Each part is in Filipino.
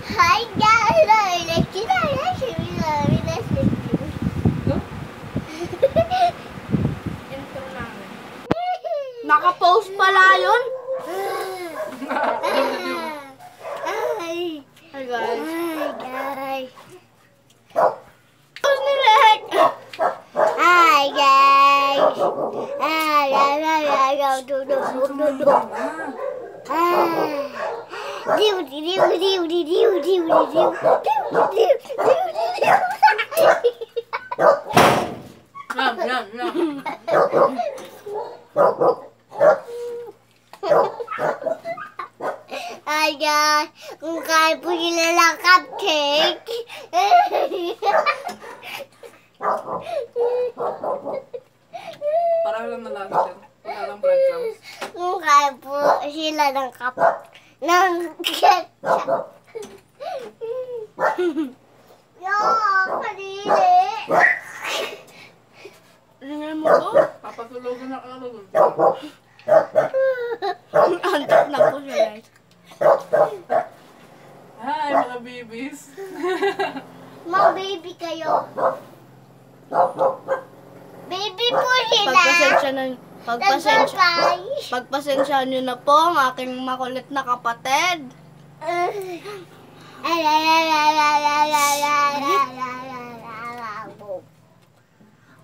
Hi guys! Intro namin. Naka-post pala yun. Hi guys. Hi guys! Post ni Lek. Hi guys! Yan. Hi guys! Kung kaya po nila ng cupcake. Parang lang nalasa dyan. Wala lang breadcrumbs. Kung kaya po sila ng ng ketchup. Yo, kanili. Tingnan mo to. Papasulogan na ako dun. Antok na po siya guys. Hi mga babies. Mga baby kayo. Baby po sila. Pagpasensya nyo na po ang aking makulit na kapatid.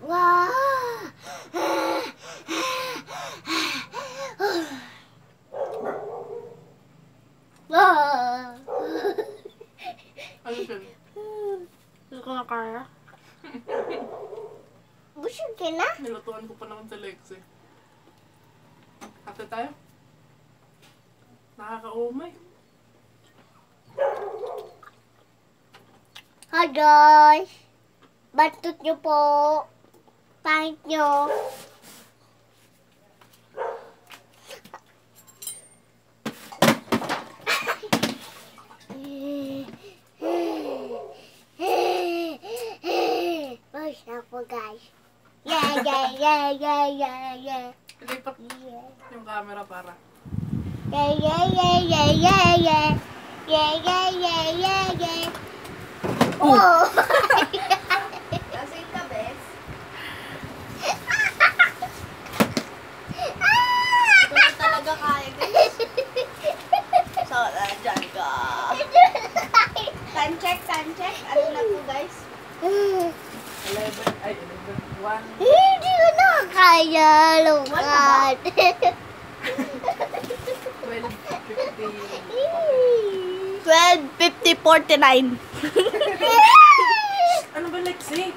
Wow! Ano siya? Hindi ko na kaya. Busog ka na? Nilutuan ko pa naman sa Lexi. Ate tayo? Nakakaumay. Hi guys! Bantot nyo po. Pangit nyo. Push na po guys. Yeah. Ilipat yung camera para. Yeah. Oh! Lasing ka, bes. Ito na talaga kaya guys. So, dyan ka. Time check. Ano na po guys? 11, 1. Hindi ko na kaya lukat. 12:50:49. Ano ba Lexi?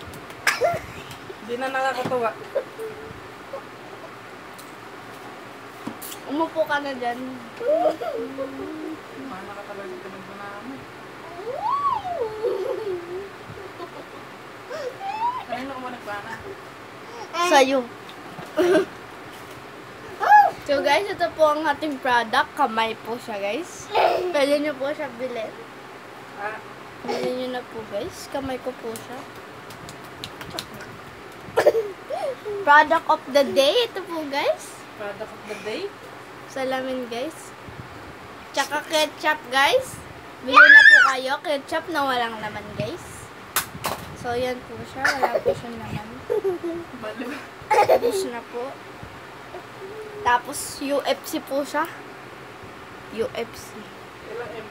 Hindi na nakakatawa. Umupo ka na dyan. Mahal ka talaga pinagpo namin. Kanino ko ba nagpana? Sa'yo. So guys, ito po ang ating product. Kamay po siya guys. Pwede nyo po siya bilhin. Ah, Bilhin nyo na po guys. Kamay ko po siya. Product of the day. Ito po guys. product of the day. Salamin guys. Tsaka ketchup guys. Bilhin na po kayo. Ketchup na walang laman guys. So yan po siya. Wala po siyang laman. Balo. Tapos na po. Tapos UFC po siya. UFC. Ilang M?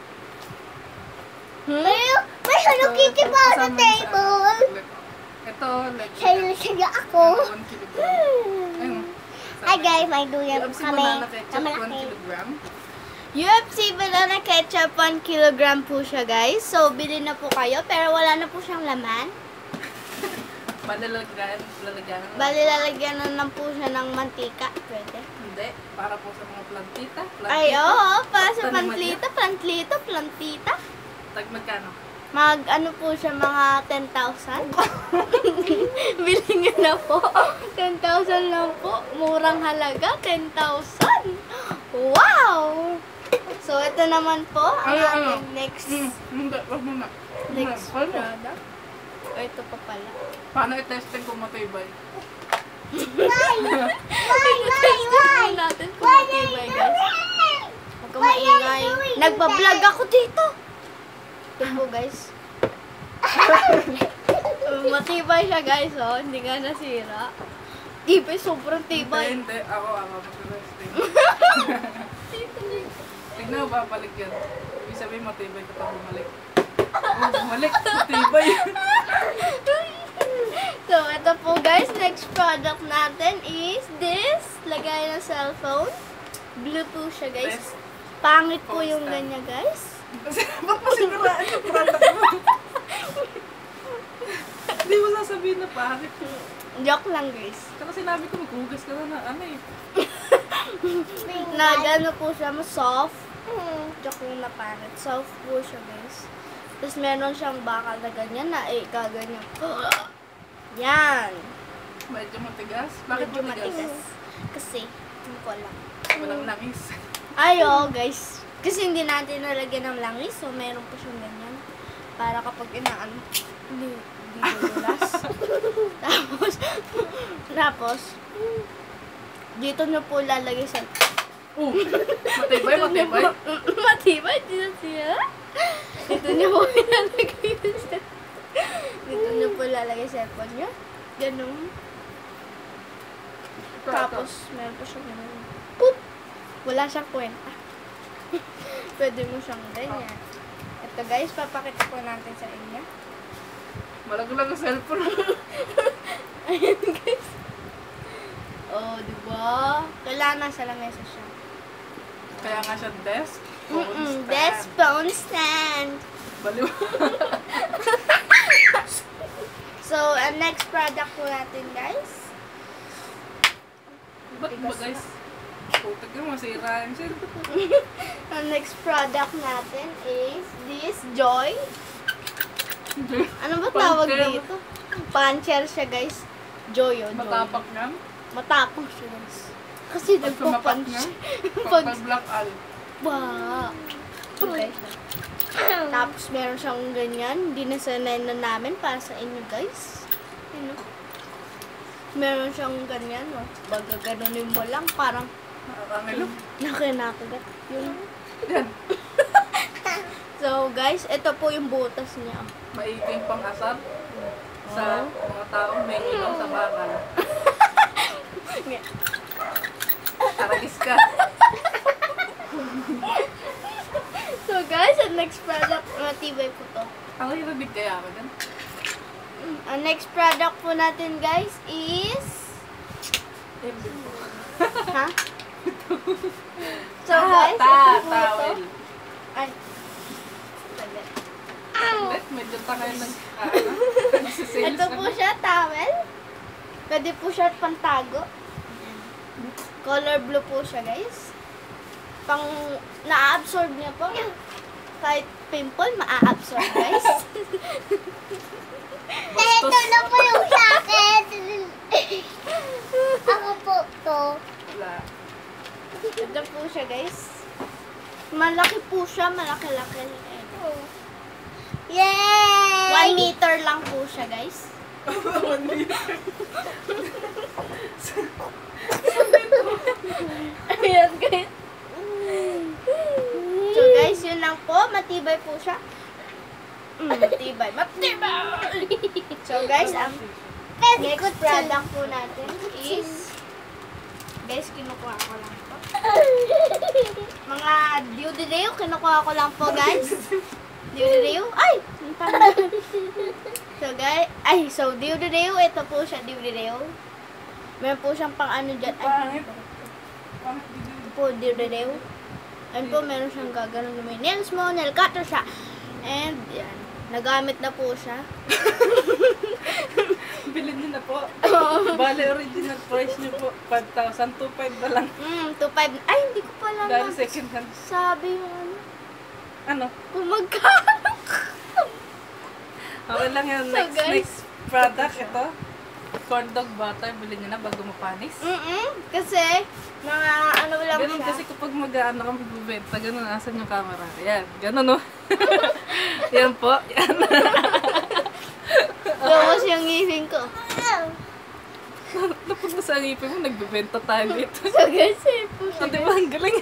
May Hello Kitty pa sa table. Ito, like, Saya ako. 1 kilogram. Ayun. Hi guys, may duyan UFC kami. banana ketchup, 1 Kamalaki. kilogram. UFC banana ketchup 1 kilogram po siya guys. So bili na po kayo pero wala na po siyang laman. Lalagyan. Bali lalagyan na lang po siya ng mantika. Pwede. Hindi. Para po sa mga plantita. Ay, oo. Para sa Basta naman yan. plantita. Tag magkano? Mag ano po siya mga 10,000. Bili nyo na po. 10,000 lang po. Murang halaga. 10,000. Wow! So ito naman po ang ating next Hindi. Wag mo na. next Paano? product. O ito pa pala. Paano i-testing kung matibay? Why? Natin kung matibay guys. Huwag kang maingay. Nagbablog ako dito. Ito po guys. Matibay siya guys, oh. Hindi nga nasira. Tibay, sobrang tibay. Hindi. Ako. Mag-resting. Tignan mo, babalik yan. Ibig sabihin, matibay ka pa bumalik. Bumalik. Matibay. So, ito po guys. Next product natin is this. Lagay ng cellphone. Blue po siya guys. Best Pangit po phone yung stand. ganyan guys. Ba't mo sinuraan yung product mo? Hindi mo sasabihin na pangit. Joke lang guys. Kasi sinabi ko, maghugas ka na ano eh. Na gano'n po siya, soft. Joke lang na pangit. Soft po siya guys. Tapos meron siyang bakal na ganyan na gaganyan. Yan. Medyo matigas. Bakit Medyo matigas? Kasi, hindi ko alam. Walang langis. Ayo guys. Kasi hindi natin nalagyan ng langis. So, meron po siyang ganyan. Para kapag inaano, hindi lululas. tapos, dito nyo po lalagay sa... Matibay. Matibay, dito siya. Dito nyo po lalagay sa... Dito nyo po lalagay sa cellphone nyo. Ganun. Tapos, meron po siyang ganun. Poop! Wala siyang kwenta. Pwede mo siyang ganyan. Ito guys, papakita ko natin sa inyo. Malaglag ang cellphone. Ayan guys. Oh, diba? Kailangan nasa lamesa siya. Kaya nga siya desk. Phone stand. Desk phone stand. Baliw. So, ang next product po natin guys. Ba't ba guys? Putik yung masira yung cellphone. Ang next product natin is this Joy. Ano ba tawag Puncher. dito? Puncher siya guys. Joy o Joy. Matapak nga. Matapang siya guys. Kasi Pag tumapak nagpo-punch. nga. Pag- Pag black al. Wow. Okay. Tapos meron siyang ganyan. Dinasanay na namin para sa inyo guys. Ano? Meron siyang ganyan. Oh. Baga ganunin mo lang. Parang Nakakangilo. nakinakagat. Yun. Yan. So guys, ito po yung butas niya. Oh. Maiking pang asar sa mga taong may ilaw sa bakal. Taragis ka. So guys, ang next product, matibay po to. Ako yung nabig kaya ako dyan. Ang next product po natin guys is... Ha? So guys, ito po ito. Tawel. Ay. Saglit. Saglit, medyo tangay ng nagsisales Ito po siya, towel. Pwede po siya pantago. Color blue po siya, guys. Pang na-absorb niya po. Kahit pimple, ma-absorb, guys. Ito na po yung sa akin. Ako po to. Wala. Ito po siya, guys. Malaki po siya, malaki-laki. Yay! 1 meter lang po siya, guys. Ayan, guys. So, guys, yun lang po. Matibay po siya. Matibay. So, guys, ang next product po natin is... Guys, kinukuha ko lang po. Mga deodoreo, kinukuha ko lang po, guys. Deodoreo. Ay! So, guys, deodoreo, ito po siya, deodoreo. Meron po siyang pang ano dyan. Ay, ito po, deodoreo. Ayun po, meron siyang gaganon na may nails mo, nail cutter siya. And, yan. Nagamit na po siya. Bilhin niyo na po. Bale, original price niyo po. 5,000, 2,500 na lang. 2.5. Ay, hindi ko pala Dahil second hand. sabi yung ano. Ano? Kung magkano. Okay lang yan. So, Next, guys. next product, ito. Corn dog butter. Bilhin niyo na bago mapanis. Kasi, mga ano lang Ganun siya. kasi kapag mag-ano ka magbibenta, ganun, asan yung camera? Yan, ganun no. Yan po. Yan. Tapos yung ngipin ko. Napunta sa ngipin mo, nagbibenta tayo dito. So guys, eh po siya. So, di ba, ang galing.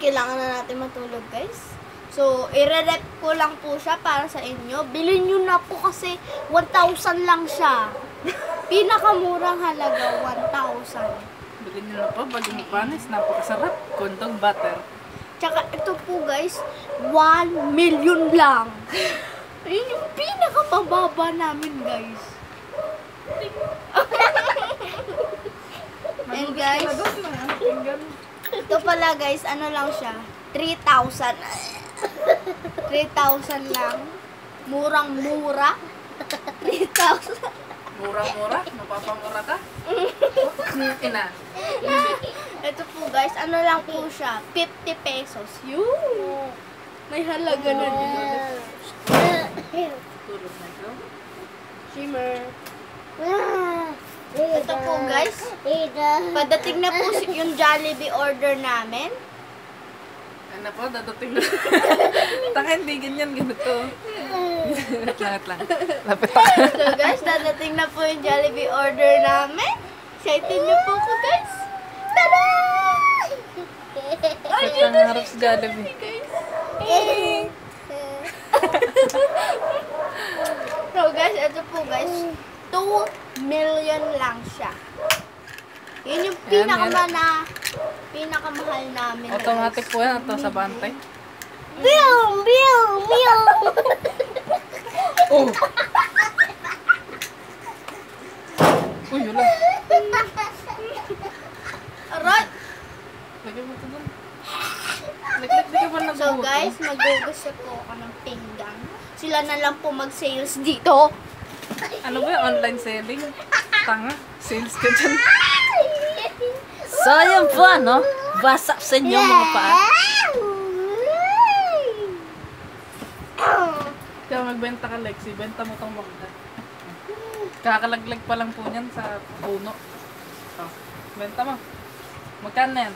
kailangan na natin matulog, guys. So, i-rep ko lang po siya para sa inyo. Bilhin nyo na po kasi 1,000 lang siya. Pinakamurang halaga, 1,000. Bilhin nyo na po, bagong panis, napakasarap. Kondong butter. Tsaka ito po, guys, 1 million lang. Ayun yung pinakamababa namin, guys. And guys, ito pala, guys, ano lang siya? 3,000. 3,000 lang. Murang-mura. 3,000. Murang-mura? Mapapamura ka? Ina. Ito po, guys, ano lang po siya? 50 pesos. Yun. May halaga na din. Tulog na ito. Shimmer. Ito po, guys. Padating na po yung Jollibee order namin. Ano po, dadating na. Taka, hindi ganyan, ganito. Langat lang. Lapit ako. So, guys, dadating na po yung Jollibee order namin. Excited na po ko, guys. Tada! Ay, Ito ang harap sa Jollibee. guys. So, guys, ito po, guys. 2 million lang siya. Yun yung Yan, pinakamahal namin. Automatic po yan. Ito sa bantay. Meow, meow, meow. Oh! Uy, wala. Aray! Lagyan mo ito doon. Naglag, di ka ba nagbuto? So, guys, magugusto po ako ng pinggan. Sila na lang po mag-sales dito. Ano ba yung online selling? Tanga. Sales ka dyan. So, yun po, ano? Wasak sa inyo mga paa. Kaya magbenta ka, Lexi. Benta mo tong magda. Kakalaglag pa lang po niyan sa puno. Oh, benta mo. Magkano na yan?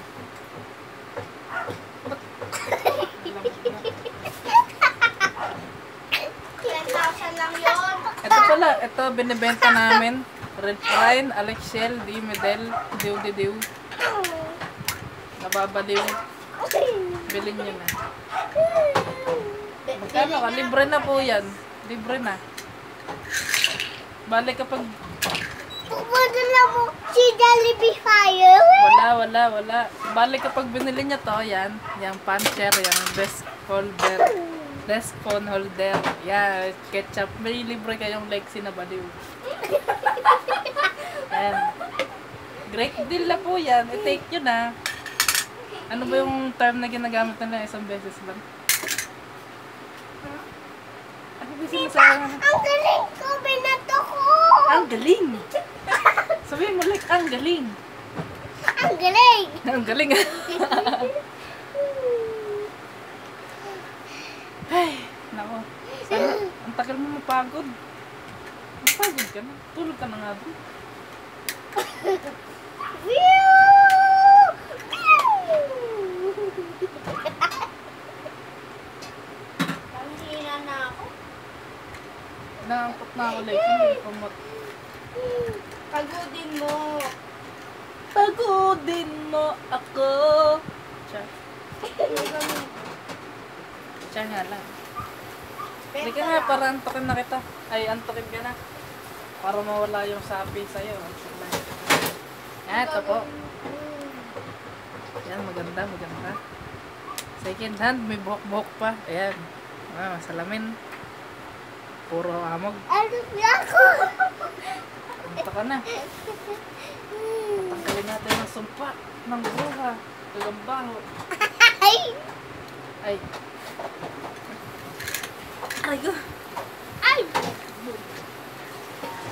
10,000 lang yun. Ito pala, ito binibenta namin. Red Pine, Alexiel, Di Medel, Diw. Nababaliw. Bilhin nyo na. Magkano ka? Libre na po yan. Libre na. Balik kapag... Pupunta na mo si Jollibee Fire. Wala. Balik kapag binili niya to, yan. Yung puncher, yung desk phone holder. Yan, ketchup. May libre kayong Lexi na baliw. Yan. Great deal na po yan. I-take nyo na. Ano ba yung term na ginagamit nila? Isang beses lang. Ano ba sinasabi? Ang galing ko, binato ko. Ang galing! Sabihin mo like, ang galing! Ang galing. Ang galing! Ay, nako. Sana, ang tagal mo mapagod. Mapagod ka na. Tulog ka na nga doon. Panghina na ako. Nakangkot na ako like, hindi ko Pagudin mo. Pagodin mo ako. Siya. Siya nga lang. Hindi ka nga, para antokin na kita. Ay, antokin ka na. Para mawala yung sapi sa'yo. Ito po. Yan, maganda. Second hand, may buhok-buhok pa. Ayan. Salamin. Puro amog. Ano ako? Punta ka na. Patanggalin natin ang sumpa ng buha. Gagambaho. Ay. Ay. Aray ko.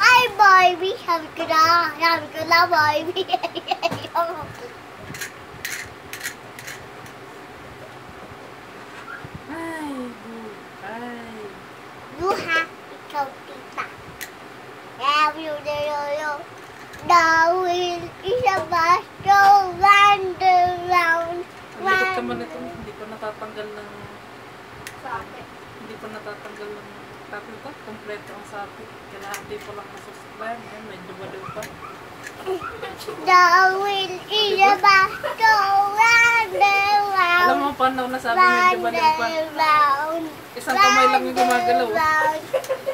Ay, baby. Sabi ko na, baby. Ay, buhay. Duha, ikaw, tita. Dawil, isa ba? Go round and round. Likot ka man ito. Hindi ko natatanggal ng... Sabi. Hindi ko natatanggal ng... Tapos ito, kompleto ang sapi. Kalahati pa lang nasusuklan. Ayan, medyo baliw pa. Dawil, isa ba? Go round and round. Alam mo paano nasabi medyo baliw pa? round, Isang kamay lang yung gumagalaw. round,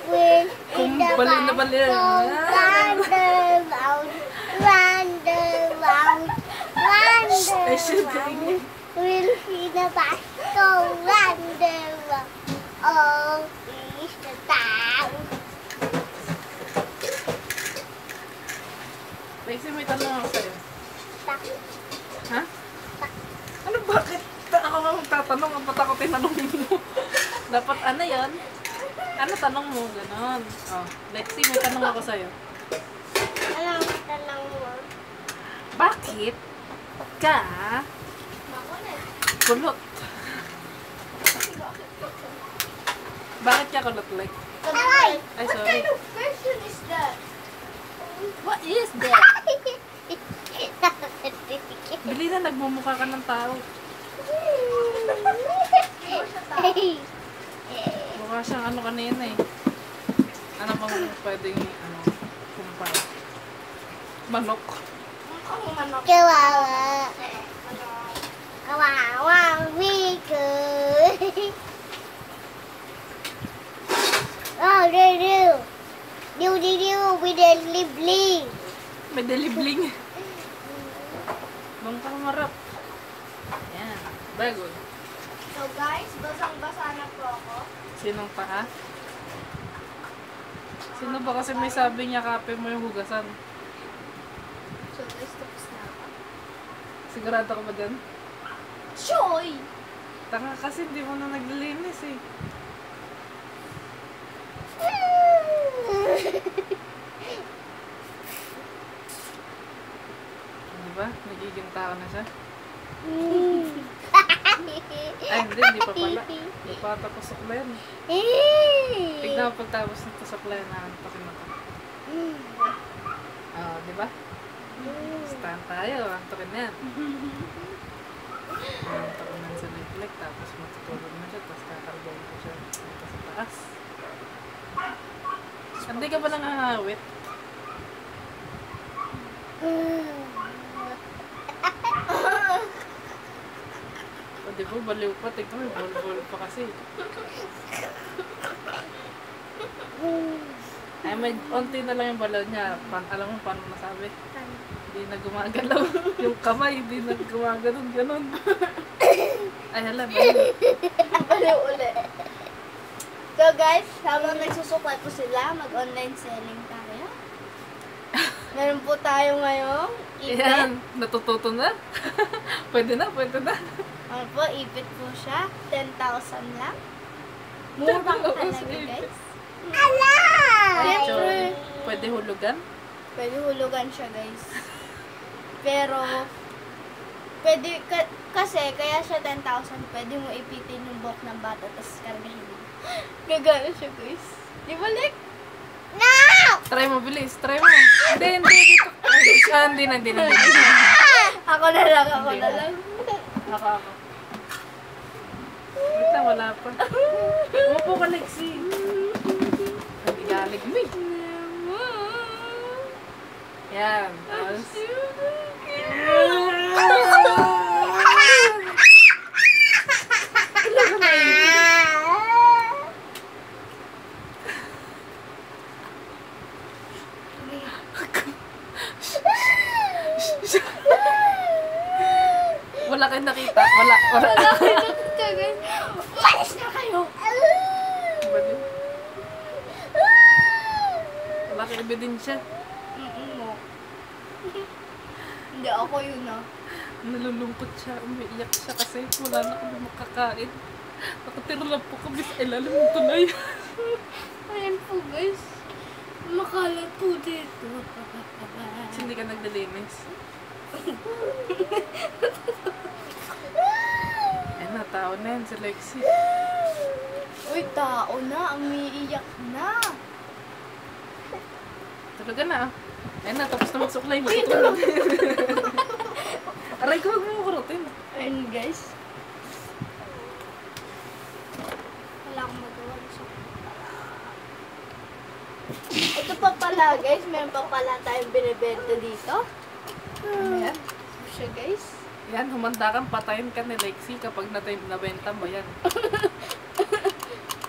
wheel Kung in the baliw na back. baliw. Go round and round, round and round, round Ay, and shit. round. Wheel in the back. Go round and round. Oh, is the town. Lexi, may tanong ako sa'yo. Tak, Ha? Ano bakit? Ako nga magtatanong, ang ba't ako tinanongin mo? Dapat ano yan? Ano tanong mo? Ganon. Oh, Lexi, may tanong ako sa'yo. anong tanong mo? Bakit ka kulot? Bakit ka kulot, Lex? Aray! Ay, sorry. Question is that? What is that? Bili na, nagmumukha ka ng tao. Mukha siyang ano kanina eh. Ano bang pwedeng kumpay? Manok. Ang manok. Kawawa. Kawawa, Rico. Oh, do. With a libling. May delibling. Bang pangarap. Yan. Very good. So guys, basang-basa na po ako. Sinong pa? Sino ba kasi may sabi niya kape mo yung hugasan? So guys, tapos na ako. Sigurado ka ba dyan? Choy! Tanga kasi hindi mo na naglilinis eh. Diba? Nagiging tao na siya. Ay, hindi pa pala. Hindi pa tapos sa plan. Tignan mo pagtapos nito sa plan na antokin na to. Oo, diba? Stand tayo, antokin na yan. Antokin na sa reflect, tapos matutulog na siya, tapos kakargaw na siya dito sa taas. Hindi ka ba nangangawit? O diba, baliw pa. Tignan mo, bol-bol pa kasi. Ay, may onti na lang yung balaw niya. Alam mo paano nasabi? Hindi na gumagalaw. Yung kamay, hindi na gumagalaw. Ganon. Ay, hala, baliw. Baliw ulit. So guys, habang nagsusukat po sila, mag-online selling tayo. Meron po tayo ngayong ipit. Ayan, natututo na. Pwede na, pwede na. Ano po, ipit po siya. 10,000 lang. Murang talaga guys. Siyempre, Pwede hulugan. pwede hulugan siya guys. Pero, pwede, kasi kaya siya 10,000, pwede mo ipitin yung buhok ng bata, tapos kargahin mo. Gagana siya guys. Di ba, Lek? Try mo, bilis. Try mo. Hindi, dito. Hindi na. Ako na lang. Ako. Wait lang, wala pa. Umupo ka, Lexi. Nagigalig mo eh. Yan. Tapos, wala kayong nakita. Wala. Nakita guys. Umalis na kayo! Baliw. Wala kayong ebidensya. No. Hindi ako yun ah. Nalulungkot siya. Umiiyak siya kasi wala na kami makakain. Nakatira lang po kami sa ilalim ng tulay. Ayan po guys. Makalat po dito. Kasi hindi ka nagdalinis. Ayun na, tao na yan si Lexi. Uy, tao na. Ang umiiyak na. Talaga na ah. Ayun na, tapos na magsuklay. Matutulog. Aray ko, huwag mo kurutin. Ayun guys. Wala akong magawa. Ito pa pala guys. Meron pa pala tayong binibenta dito. Ayan. Siya guys. Yan, humanda kang patayin ka ni Lexi kapag nabenta mo yan.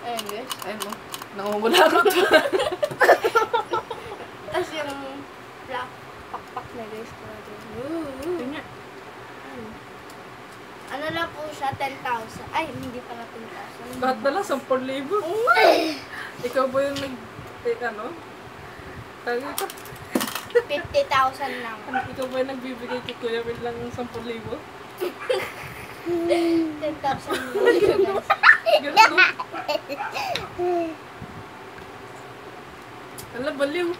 Ayun guys. Ayun mo, nangungula ko to. Tapos yung black pakpak na guys. Yun nga. Ano na po siya? 10,000. Ay, hindi pala 10,000. Lahat na lang, 10,000. Ikaw ba yung ano? Tawag ito? 50,000 lang. Ikaw ba yung nagbibigay kay Kuya Will lang ng 10,000? 10,000 lang siya guys. Ganun, no? Ala, baliw.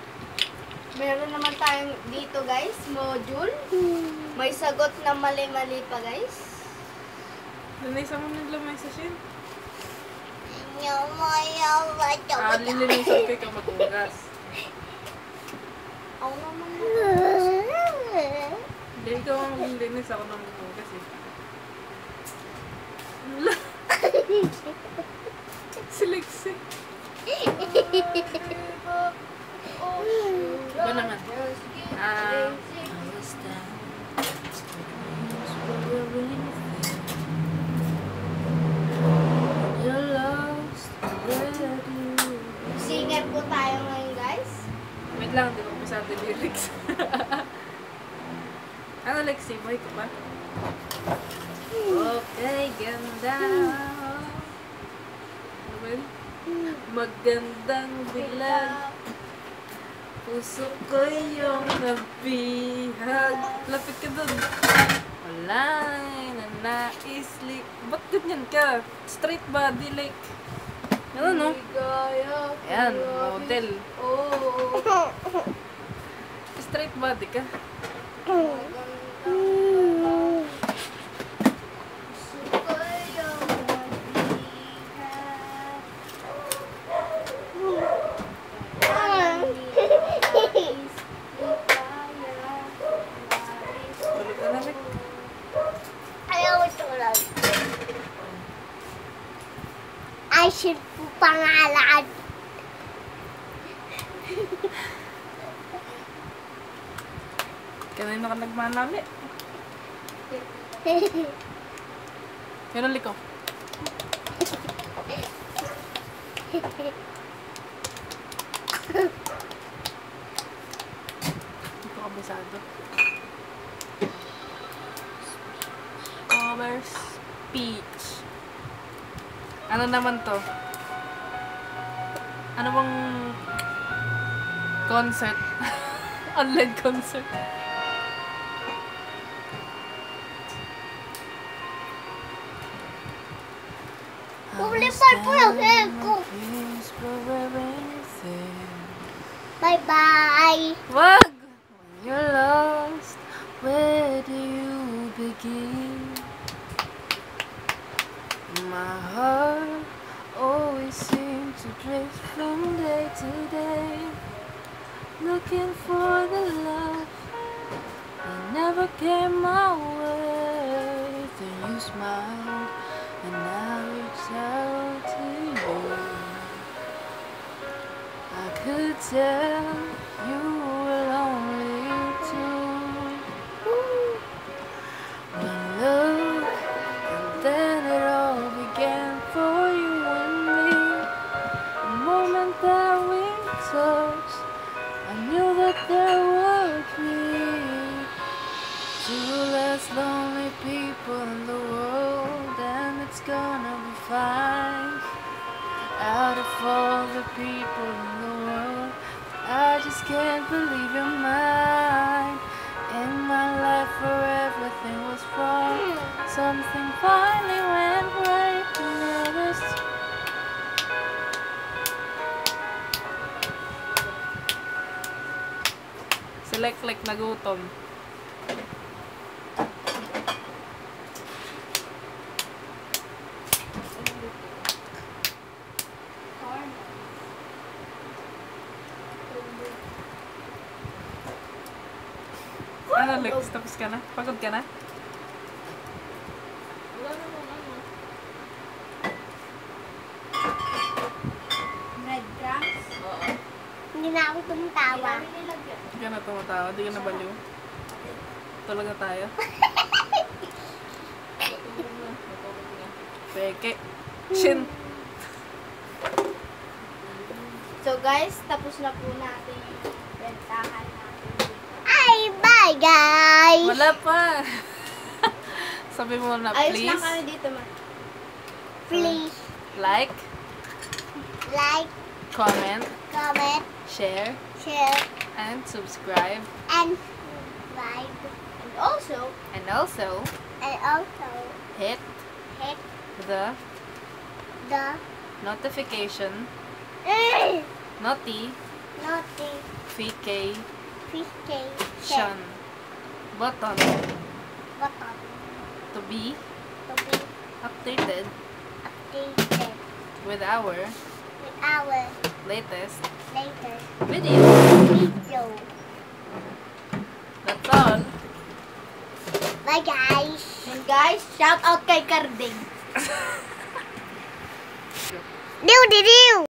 Meron naman tayong dito guys, module. May sagot na mali-mali pa guys. Nanaysa mo ng lamay sa shin. Yawa. Lilinisan ko ikaw maghugas. Ako naman. Hindi, ikaw ang maglilinis, ako nang maghugas eh. Ala. Si Lexi. Ba naman? Singer po tayo ngayon guys. Wait lang, di ko umpisa natin lyrics. Ano Lexi, boy ka ba? Okay, ganda. Ano ba yun? Magandang bilag. Puso ko yung nabihag. Lapit ka dun. Wala na nais. Ba't ganyan ka? Straight body like. Ano no? Ayan, model. Oh. Straight body ka. Tulog ka na Lex. Ayaw tulog. I should po pangalan. Kanina ka nagmanami. Yan ang liko. Hindi ko kabisado. Over speech. Ano naman to? Ano bang concert? Online concert. Pulipal po yung hair ko. Bye-bye. Wag! When you're lost, where do you begin? My heart always seems to drift from day to day, looking for the love that never came my way. Then you smiled, and I reached out to you. I could tell you were lonely too. One look, and then it all began for you and me. The moment that we touched, I knew that there would be two less lonely people in the world, and it's gonna be fine. Out of all the people in the world, I just can't believe you're mine. In my life where everything was wrong, something finally went right. Select nagutom. Ano, Lex? Tapos ka na? Pagod ka na? Breadcrumbs? Hindi na ako tumatawa. Hindi ka na tumatawa? Hindi ka na baliw? Tulog na tayo? peke. Chin. So guys, tapos na po natin yung bentahan natin. Ay, bye guys! Wala pa. Sabi mo na, Ayos please. lang kami dito, ma. Please Like, like, comment, comment, share, share, and subscribe. and subscribe. And also, And also, And also hit hit the the notification notification notification button button to be to be updated updated with our with our latest latest video. video. That's all. Bye guys! and guys, shout out kay Carding. Diw, diw, diw!